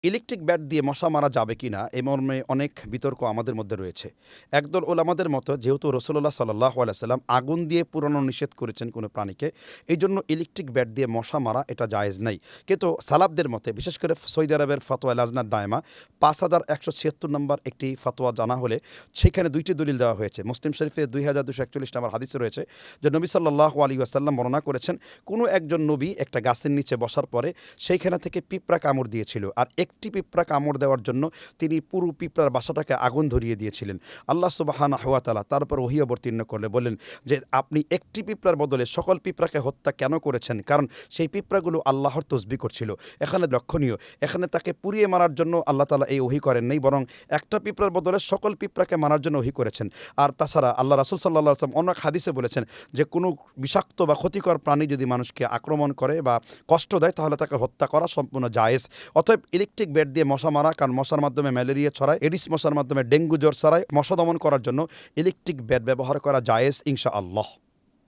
Electric bat দিয়ে মশা মারা যাবে কিনা এ মর্মে অনেক বিতর্ক আমাদের মধ্যে রয়েছে। একদল ওলামাদের মতো যেহেতু রাসূলুল্লাহ সাল্লাল্লাহু আলাইহি সাল্লাম আগুন দিয়ে পুরানো নিষেধ করেছেন কোনো প্রাণীকে, এইজন্য ইলেকট্রিক ব্যাট দিয়ে মশা মারা এটা জায়েজ নাই। কিন্তু সালাফদের মতে বিশেষ করে সৌদি আরবের ফতোয়া লাজনাত দায়মা ৫,১৭৬ নম্বর একটি ফতোয়া জানা হলে সেখানে ২টি দলিল দেওয়া হয়েছে। মুসলিম শরীফে ২,২৪১ নম্বর হাদিসে রয়েছে যে নবী সাল্লাল্লাহু আলাইহি ওয়াসাল্লাম বর্ণনা করেছেন, কোনো একজন নবী একটা গাছের নিচে বসার পরে সেইখানে থেকে পিঁপড়া কামড় দিয়েছিল, আর একটি পিঁপড়া কামড় দেওয়ার জন্য তিনি পুরো পিঁপড়ার বাসাটাকে আগুন ধরিয়ে দিয়েছিলেন। আল্লাহ সুবহানাহু ওয়া তাআলা তার উপর ওহী অবতীর্ণ করলে বললেন যে আপনি একটি পিঁপড়ার বদলে সকল পিঁপড়াকে হত্যা কেন করেছেন? কারণ সেই পিঁপড়াগুলো আল্লাহর তসবিহ করছিল। এখানে লক্ষণীয়, এখানে তাকে পুড়িয়ে মারার জন্য আল্লাহ তাআলা এই ওহী করেন নাই, বরং একটা পিঁপড়ার বদলে সকল পিঁপড়াকে মারার জন্য ওহী করেছেন। আর তাছাড়া আল্লাহ রাসূল সাল্লাল্লাহু আলাইহি ওয়াসাল্লাম অনেক হাদিসে বলেছেন যে কোনো বিষাক্ত বা ক্ষতিকর প্রাণী যদি মানুষকে আক্রমণ করে বা কষ্ট দেয় তাহলে তাকে হত্যা করা সম্পূর্ণ জায়েজ। অতএব ইলেকট্রিক ব্যাট দিয়ে মশা মারা, কারণ মশার মাধ্যমে ম্যালেরিয়া ছড়ায়, এডিস মশার মাধ্যমে ডেঙ্গু জ্বর ছড়ায়, মশা দমন করার জন্য ইলেকট্রিক ব্যাট ব্যবহার করা জায়েজ ইনশাআল্লাহ।